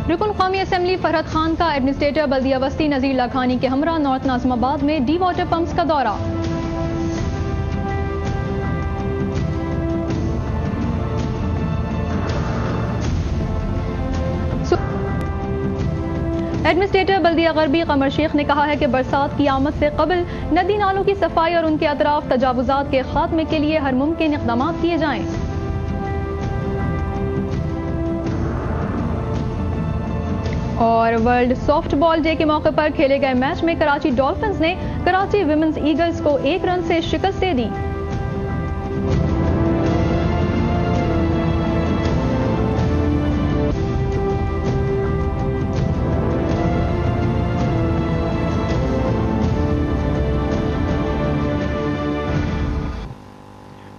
رکن قومی اسمبلی فرحت خان کا ایڈمنسٹریٹر بلدیہ وسطی نذیر لاکھانی کے ہمراہ نارتھ ناظم آباد میں ڈی واٹر پمپس کا دورہ۔ ایڈمنسٹریٹر بلدیہ غربی قمر شیخ نے کہا ہے کہ برسات کی آمد سے قبل ندی نالوں کی صفائی اور ان کے اطراف تجاوزات کے خاتمے کے لیے ہر ممکن اقدامات کیے جائیں۔ اور ورلڈ سافٹ بال ڈے کے موقع پر کھیلے گئے میچ میں کراچی ڈولفنز نے کراچی ویمنز ایگلز کو 1 رن سے شکست دے دی۔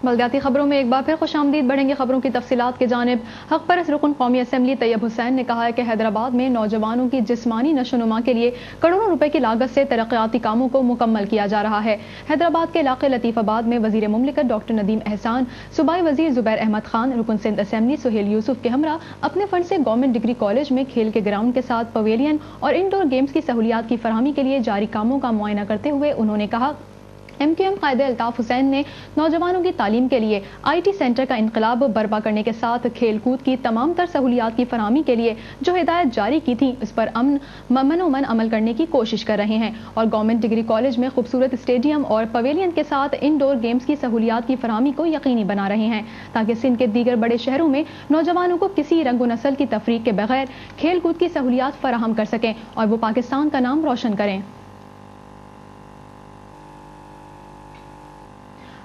بلدیاتی خبروں میں ایک بار پھر خوش آمدید، بڑھیں گے خبروں کی تفصیلات کی جانب۔ حق پرست رکن قومی اسمبلی طیب حسین نے کہا ہے کہ حیدرآباد میں نوجوانوں کی جسمانی نشو و نما کے لیے کروڑوں روپے کی لاگت سے ترقیاتی کاموں کو مکمل کیا جا رہا ہے۔ حیدرآباد کے علاقے لطیف آباد میں وزیر مملکت ڈاکٹر ندیم احسان، صوبائی وزیر زبیر احمد خان، رکن سندھ اسمبلی سہیل یوسف کے ہمراہ اپنے فنڈ سے گورنمنٹ ڈگری کالج میں کھیل کے گراؤنڈ کے ساتھ پویلین اور انڈور گیمز کی سہولیات کی فراہمی کے لیے جاری کاموں کا معائنہ کرتے ہوئے انہوں نے کہا MQM قائد الطاف حسین نے نوجوانوں کی تعلیم کے لیے IT سینٹر کا انقلاب برپا کرنے کے ساتھ کھیل کود کی تمام تر سہولیات کی فراہمی کے لیے جو ہدایت جاری کی تھی اس پر من عمل کرنے کی کوشش کر رہے ہیں اور گورنمنٹ ڈگری کالج میں خوبصورت اسٹیڈیم اور پویلین کے ساتھ انڈور گیمز کی سہولیات کی فراہمی کو یقینی بنا رہے ہیں تاکہ سندھ کے دیگر بڑے شہروں میں نوجوانوں کو کسی رنگ و نسل کی تفریق کے بغیر کھیل کود کی سہولیات فراہم کر سکیں اور وہ پاکستان کا نام روشن کریں۔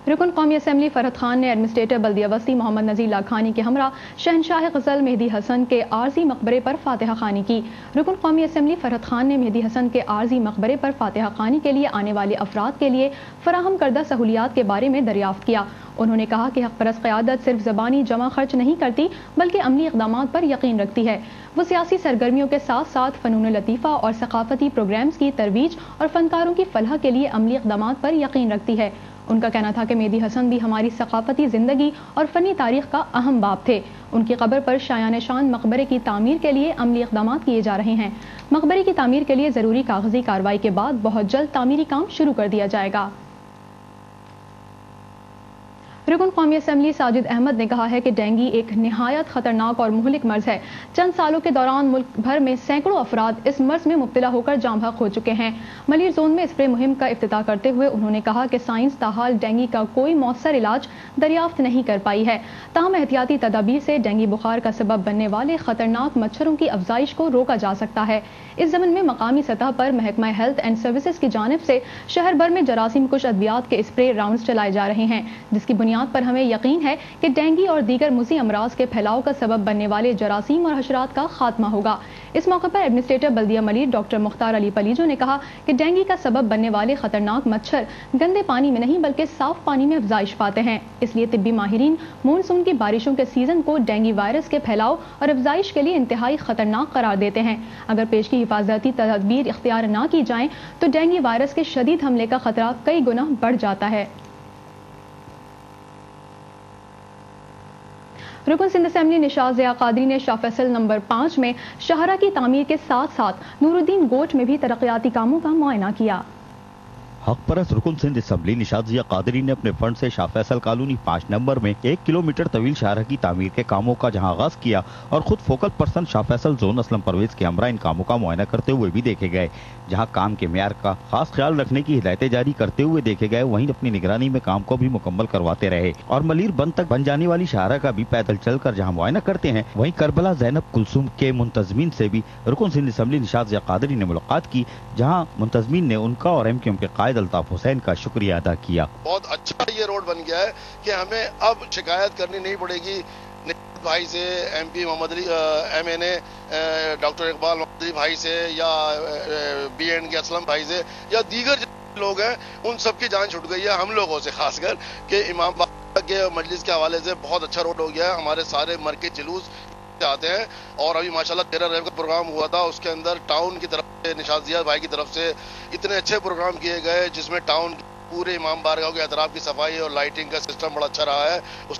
رکن قومی اسمبلی فرحت خان نے ایڈمنسٹریٹر بلدیہ وسطی محمد نذیر لاکھانی کے ہمراہ شہنشاہ غزل مہدی حسن کے عارضی مقبرے پر فاتحہ خوانی کی۔ رکن قومی اسمبلی فرحت خان نے مہدی حسن کے عارضی مقبرے پر فاتحہ خوانی کے لیے آنے والے افراد کے لیے فراہم کردہ سہولیات کے بارے میں دریافت کیا۔ انہوں نے کہا کہ حق پرست قیادت صرف زبانی جمع خرچ نہیں کرتی بلکہ عملی اقدامات پر یقین رکھتی ہے۔ وہ سیاسی سرگرمیوں کے ساتھ ساتھ فنون لطیفہ اور ثقافتی پروگرامز کی ترویج اور فنکاروں کی فلاح کے لیے عملی اقدامات پر یقین رکھتی ہے۔ ان کا کہنا تھا کہ مہدی حسن بھی ہماری ثقافتی زندگی اور فنی تاریخ کا اہم باب تھے۔ ان کی قبر پر شایان شان مقبرے کی تعمیر کے لیے عملی اقدامات کیے جا رہے ہیں۔ مقبرے کی تعمیر کے لیے ضروری کاغذی کارروائی کے بعد بہت جلد تعمیری کام شروع کر دیا جائے گا۔ رکن قومی اسمبلی ساجد احمد نے کہا ہے کہ ڈینگی ایک نہایت خطرناک اور مہلک مرض ہے۔ چند سالوں کے دوران ملک بھر میں سینکڑوں افراد اس مرض میں مبتلا ہو کر جاں بحق ہو چکے ہیں۔ ملیر زون میں اسپرے مہم کا افتتاح کرتے ہوئے انہوں نے کہا کہ سائنس تاحال ڈینگی کا کوئی مؤثر علاج دریافت نہیں کر پائی ہے، تاہم احتیاطی تدابیر سے ڈینگی بخار کا سبب بننے والے خطرناک مچھروں کی افزائش کو روکا جا سکتا ہے۔ اس ضمن میں مقامی سطح پر محکمہ ہیلتھ اینڈ سروسز کی جانب سے شہر بھر میں جراثیم کش ادویات کے اسپرے راؤنڈز چلائے جا رہے ہیں جس کی بنیاد پر ہمیں یقین ہے کہ ڈینگی اور دیگر مزی امراض کے پھیلاؤ کا سبب بننے والے جراثیم اور حشرات کا خاتمہ ہوگا۔ اس موقع پر ایڈمنسٹریٹر بلدیہ ملیر ڈاکٹر مختار علی پلیجو نے کہا کہ ڈینگی کا سبب بننے والے خطرناک مچھر گندے پانی میں نہیں بلکہ صاف پانی میں افزائش پاتے ہیں، اس لیے طبی ماہرین مونسون کی بارشوں کے سیزن کو ڈینگی وائرس کے پھیلاؤ اور افزائش کے لیے انتہائی خطرناک قرار دیتے ہیں۔ اگر پیش کی حفاظتی تدابیر اختیار نہ کی جائیں تو ڈینگی وائرس کے شدید حملے کا خطرہ کئی گنا بڑھ جاتا ہے۔ رکن سندھ اسمبلی نشاط ضیاء قادری نے شاہ فیصل نمبر 5 میں شاہراہ کی تعمیر کے ساتھ ساتھ نور الدین گوٹ میں بھی ترقیاتی کاموں کا معائنہ کیا۔ حق پرست رکن سندھ اسمبلی نشاط ضیاء قادری نے اپنے فنڈ سے شاہ فیصل کالونی 5 نمبر میں 1 کلومیٹر طویل شاہراہ کی تعمیر کے کاموں کا جہاں آغاز کیا اور خود فوکل پرسن شاہ فیصل زون اسلم پرویز کے ہمراہ ان کاموں کا معائنہ کرتے ہوئے بھی دیکھے گئے، جہاں کام کے معیار کا خاص خیال رکھنے کی ہدایتیں جاری کرتے ہوئے دیکھے گئے، وہیں اپنی نگرانی میں کام کو بھی مکمل کرواتے رہے اور ملیر بند تک بن جانے والی شاہراہ کا بھی پیدل چل کر جہاں معائنہ کرتے ہیں، وہیں کربلا زینب کلثوم کے منتظمین سے بھی رکن سندھ اسمبلی نشاط ضیاء قادری نے ملاقات کی، جہاں منتظمین نے ان کا اور MQM کے قائد الطاف حسین کا شکریہ ادا کیا۔ بہت اچھا یہ روڈ بن گیا ہے کہ ہمیں اب شکایت کرنی نہیں پڑے گی بھائی سے، MP محمد علی MNA ڈاکٹر اقبال محمد علی بھائی سے، یا BN کے اسلم بھائی سے، یا دیگر لوگ ہیں ان سب کی جان چھٹ گئی ہے ہم لوگوں سے، خاص کر کہ امام باقر کے مجلس کے حوالے سے بہت اچھا روڈ ہو گیا ہے۔ ہمارے سارے مرکز جلوس آتے ہیں اور ابھی ماشاءاللہ 13 ریو کا پروگرام ہوا تھا، اس کے اندر ٹاؤن کی طرف سے نشاط ضیاء بھائی کی طرف سے اتنے اچھے پروگرام کیے گئے جس میں ٹاؤن پورے امام بارگاہ کے اطراف کی صفائی اور لائٹنگ کا سسٹم بڑا اچھا رہا ہے۔ اس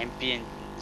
MP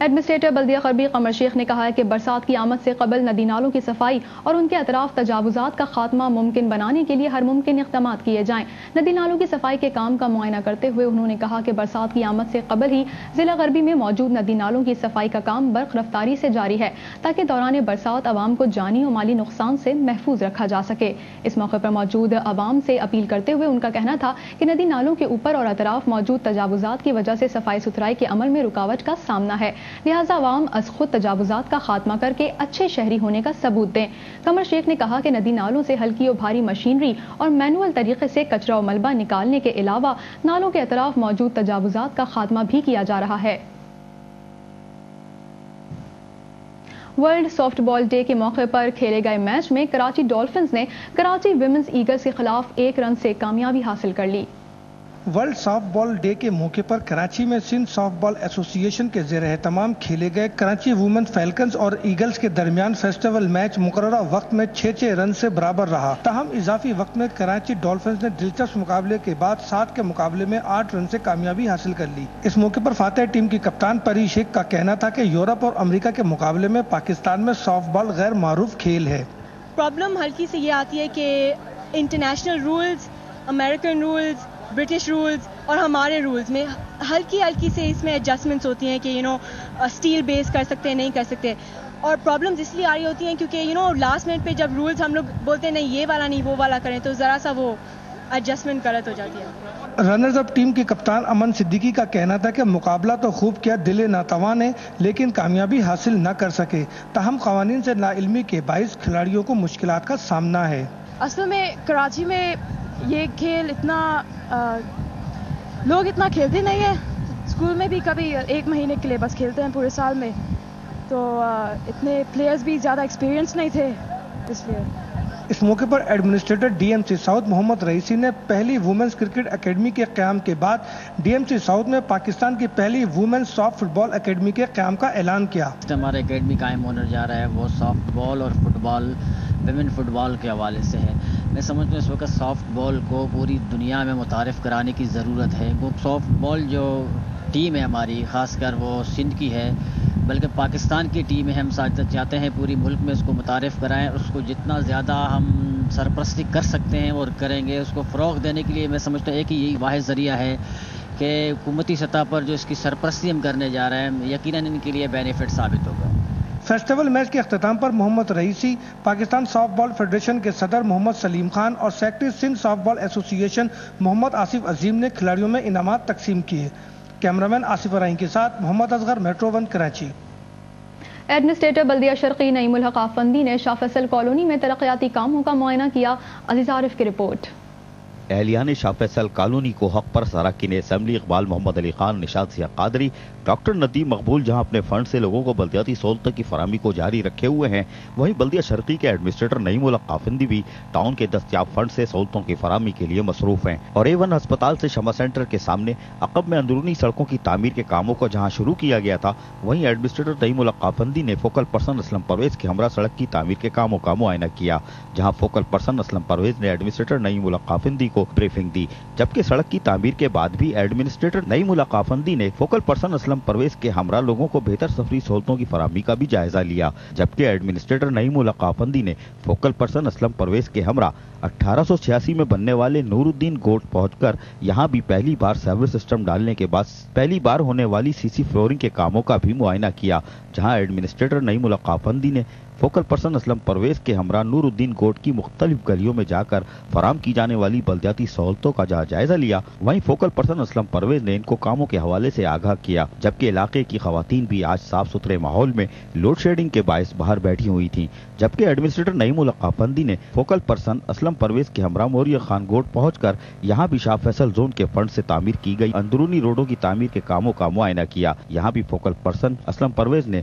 ایڈمنسٹریٹر بلدیہ غربی قمر شیخ نے کہا ہے کہ برسات کی آمد سے قبل ندی نالوں کی صفائی اور ان کے اطراف تجاوزات کا خاتمہ ممکن بنانے کے لیے ہر ممکن اقدامات کیے جائیں۔ ندی نالوں کی صفائی کے کام کا معائنہ کرتے ہوئے انہوں نے کہا کہ برسات کی آمد سے قبل ہی ضلع غربی میں موجود ندی نالوں کی صفائی کا کام برق رفتاری سے جاری ہے تاکہ دوران برسات عوام کو جانی و مالی نقصان سے محفوظ رکھا جا سکے۔ اس موقع پر موجود عوام سے اپیل کرتے ہوئے ان کا کہنا تھا کہ ندی نالوں کے اوپر اور اطراف موجود تجاوزات کی وجہ سے صفائی ستھرائی کے عمل میں رکاوٹ کا سامنا ہے، لہٰذا عوام از خود تجاوزات کا خاتمہ کر کے اچھے شہری ہونے کا ثبوت دیں۔ قمر شیخ نے کہا کہ ندی نالوں سے ہلکی و بھاری مشینری اور مینول طریقے سے کچرا و ملبہ نکالنے کے علاوہ نالوں کے اطراف موجود تجاوزات کا خاتمہ بھی کیا جا رہا ہے۔ ورلڈ سافٹ بال ڈے کے موقع پر کھیلے گئے میچ میں کراچی ڈولفنز نے کراچی ویمنز ایگلز کے خلاف 1 رن سے کامیابی حاصل کر لی۔ ورلڈ سافٹ بال ڈے کے موقع پر کراچی میں سندھ سافٹ بال ایسوسی ایشن کے زیر اہتمام کھیلے گئے کراچی وومنز فیلکنز اور ایگلز کے درمیان فیسٹیول میچ مقررہ وقت میں 6 رن سے برابر رہا، تاہم اضافی وقت میں کراچی ڈولفنز نے دلچسپ مقابلے کے بعد 7 کے مقابلے میں 8 رن سے کامیابی حاصل کر لی۔ اس موقع پر فاتح ٹیم کی کپتان پری شیخ کا کہنا تھا کہ یورپ اور امریکہ کے مقابلے میں پاکستان میں سافٹ بال غیر معروف کھیل ہے۔ پرابلم ہلکی سے یہ آتی ہے کہ international rules, American rules, British rules اور ہمارے رولز میں ہلکی سے اس میں ایڈجسٹمنٹس ہوتی ہیں کہ اسٹیل بیس کر سکتے ہیں، نہیں کر سکتے، اور پرابلمز اس لیے آ رہی ہوتی ہیں کیونکہ لاسٹ منٹ پہ جب رولز ہم لوگ بولتے ہیں نہیں یہ والا نہیں وہ والا کریں تو ذرا سا وہ ایڈجسٹمنٹ غلط ہو جاتی ہے۔ رنرز اپ ٹیم کے کپتان امن صدیقی کا کہنا تھا کہ مقابلہ تو خوب کیا، دل ناتوان ہے لیکن کامیابی حاصل نہ کر سکے، تاہم قوانین سے لاعلمی کے باعث کھلاڑیوں کو مشکلات کا سامنا ہے۔ اصل میں کراچی میں یہ کھیل اتنا لوگ اتنا کھیلتے نہیں ہیں، اسکول میں بھی کبھی 1 مہینے کے لیے بس کھیلتے ہیں پورے سال میں، تو اتنے پلیئرز بھی زیادہ ایکسپیرینس نہیں تھے اس لیے۔ اس موقع پر administrator D M C south Mohammad Raisi نے پہلی وومنز کرکٹ اکیڈمی کے قیام کے بعد ڈی ایم سی ساؤتھ میں پاکستان کی پہلی وومنز سافٹ فٹ بال اکیڈمی کے قیام کا اعلان کیا۔ ہمارا اکیڈمی قائم ہونے جا رہا ہے وہ سافٹ بال اور فٹ بال، ویمن فٹ بال کے حوالے سے ہے۔ میں سمجھتا ہوں اس وقت سافٹ بال کو پوری دنیا میں متعارف کرانے کی ضرورت ہے۔ وہ سافٹ بال جو ٹیم ہے ہماری، خاص کر وہ سندھ کی ہے، بلکہ پاکستان کی ٹیم ہے، ہم چاہتے ہیں پوری ملک میں اس کو متعارف کرائیں، اس کو جتنا زیادہ ہم سرپرستی کر سکتے ہیں اور کریں گے۔ اس کو فروغ دینے کے لیے میں سمجھتا ہوں ایک ہی یہی واحد ذریعہ ہے کہ حکومتی سطح پر جو اس کی سرپرستی ہم کرنے جا رہے ہیں، یقیناً ان کے لیے بینیفٹ ثابت ہوگا۔ فیسٹیول میچ کے اختتام پر محمد رئیسی، پاکستان سافٹ بال فیڈریشن کے صدر محمد سلیم خان اور سیکرٹری سندھ سافٹ بال ایسوسی ایشن محمد آصف عظیم نے کھلاڑیوں میں انعامات تقسیم کیے۔ کیمرامین آصف ارائیں کے ساتھ محمد اصغر، میٹرو 1 کراچی۔ ایڈمنسٹریٹر بلدیہ شرقی نعیم الحق آفندی نے شاہ فیصل کالونی میں ترقیاتی کاموں کا معائنہ کیا۔ عزیز عارف کی رپورٹ۔ اہلیان شاہ فیصل کالونی کو حق پر اراکین اسمبلی اقبال محمد علی خان، نشاط ضیاء قادری، ڈاکٹر ندیم مقبول جہاں اپنے فنڈ سے لوگوں کو بلدیاتی سہولتوں کی فراہمی کو جاری رکھے ہوئے ہیں، وہیں بلدیہ شرقی کے ایڈمنسٹریٹر نعیم الحق آفندی بھی ٹاؤن کے دستیاب فنڈ سے سہولتوں کی فراہمی کے لیے مصروف ہیں، اور A1 ہسپتال سے شمع سینٹر کے سامنے عقب میں اندرونی سڑکوں کی تعمیر کے کاموں کو جہاں شروع کیا گیا تھا، وہیں ایڈمنسٹریٹر نعیم الحق آفندی نے فوکل پرسن اسلم پرویز کے ہمراہ سڑک کی تعمیر کے کاموں کا معائنہ کیا، جہاں فوکل پرسن اسلم پرویز نے ایڈمنسٹریٹر نعیم الحق آفندی کو بریفنگ دی، جبکہ سڑک کی تعمیر کے بعد بھی ایڈمنسٹریٹر نعیم الحق آفندی نے فوکل پرسن اسلم پرویز کے ہمراہ لوگوں کو بہتر سفری سہولتوں کی فراہمی کا بھی جائزہ لیا، جبکہ ایڈمنسٹریٹر نعیم الحق آفندی نے فوکل پرسن اسلم پرویز کے ہمراہ 1886 میں بننے والے نور الدین گوٹ پہنچ کر یہاں بھی پہلی بار سیور سسٹم ڈالنے کے بعد پہلی بار ہونے والی CC فلورنگ کے کاموں کا بھی معائنہ کیا، جہاں ایڈمنسٹریٹر نعیم الحق آفندی نے فوکل پرسن اسلم پرویز کے ہمراہ نور الدین گوٹ کی مختلف گلیوں میں جا کر فراہم کی جانے والی بلدیاتی سہولتوں کا جائزہ لیا، وہیں فوکل پرسن اسلم پرویز نے ان کو کاموں کے حوالے سے آگاہ کیا، جبکہ علاقے کی خواتین بھی آج صاف ستھرے ماحول میں لوڈ شیڈنگ کے باعث باہر بیٹھی ہوئی تھیں، جبکہ ایڈمنسٹریٹر نعیم الحق آفندی نے فوکل پرسن اسلم پرویز کے ہمراہ موریہ خان گوٹ پہنچ کر یہاں بھی شاہ فیصل زون کے فنڈ سے تعمیر کی گئی اندرونی روڈوں کی تعمیر کے کاموں کا معائنہ کیا، یہاں بھی فوکل پرسن اسلم پرویز نے